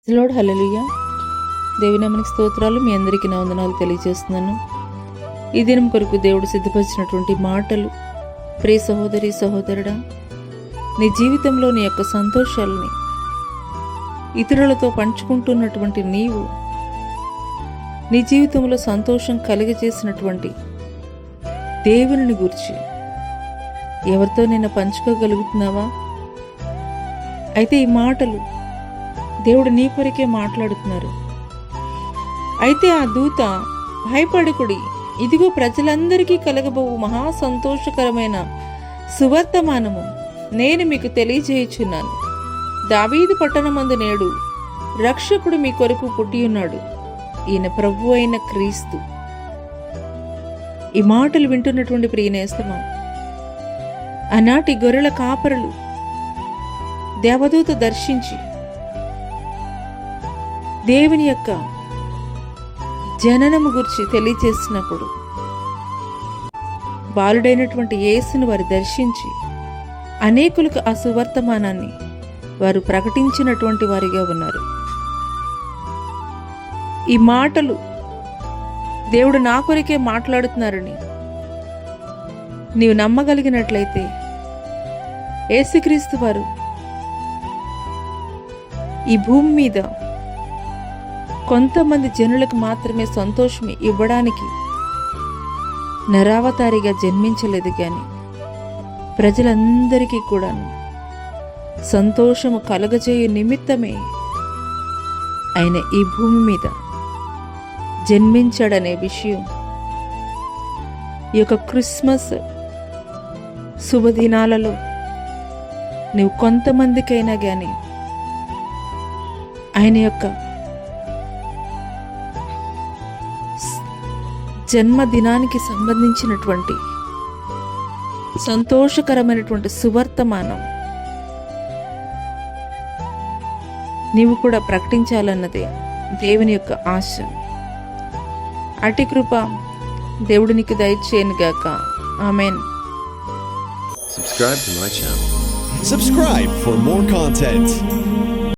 Lord హల్లెలూయా. దేవునామనికి స్తోత్రాలు. మీ అందరికీ నా వందనాలు తెలియజేస్తున్నాను. ఈ దినం కొరకు దేవుడు సిద్ధపరిచినటువంటి మాటలు, ప్రియ సహోదరి సహోదరుడా, నీ జీవితంలో నీ యొక్క సంతోషాలని ఇతరులతో పంచుకుంటున్నటువంటి నీవు, నీ జీవితంలో సంతోషం కలిగజేసినటువంటి దేవుని గురించి ఎవరితో నేను పంచుకోగలుగుతున్నావా? అయితే ఈ మాటలు దేవుడు నీ కొరికే మాట్లాడుతున్నారు. అయితే ఆ దూత, భయపడకుడి, ఇదిగో ప్రజలందరికీ కలగబోవు మహా సంతోషకరమైన సువర్తమానము నేను మీకు తెలియజేయుచున్నాను. దావీదు పట్టణమందు నేడు రక్షకుడు మీ కొరకు పుట్టి ఉన్నాడు, ఈయన ప్రభు అయిన క్రీస్తు. ఈ మాటలు వింటున్నటువంటి ప్రియనేస్తమా, ఆనాటి గొర్రెల కాపరులు దేవదూత దర్శించి దేవుని యొక్క జననము గురించి తెలియచేసినప్పుడు బాలుడైనటువంటి యేసును వారు దర్శించి అనేకులకు ఆ సువర్తమానాన్ని వారు ప్రకటించినటువంటి వారిగా ఉన్నారు. ఈ మాటలు దేవుడు నా కొరికే మాట్లాడుతున్నారని నీవు నమ్మగలిగినట్లయితే, యేసుక్రీస్తు వారు ఈ భూమి మీద కొంతమంది జనులకు మాత్రమే సంతోషం ఇవ్వడానికి నరావతారిగా జన్మించలేదు, కానీ ప్రజలందరికీ కూడా సంతోషము కలగజేయు నిమిత్తమే ఆయన ఈ భూమి మీద జన్మించాడనే విషయం ఈ యొక్క క్రిస్మస్ శుభదినాలలో నువ్వు కొంతమందికైనా కానీ ఆయన యొక్క జన్మదినానికి సంబంధించినటువంటి సంతోషకరమైనటువంటి సువర్తమానం నీవు కూడా ప్రకటించాలన్నదే దేవుని యొక్క ఆశ. అటి కృప దేవుడు నీకు దయచేయనుగాక. ఆమేన్. Subscribe to my channel. Subscribe for more content.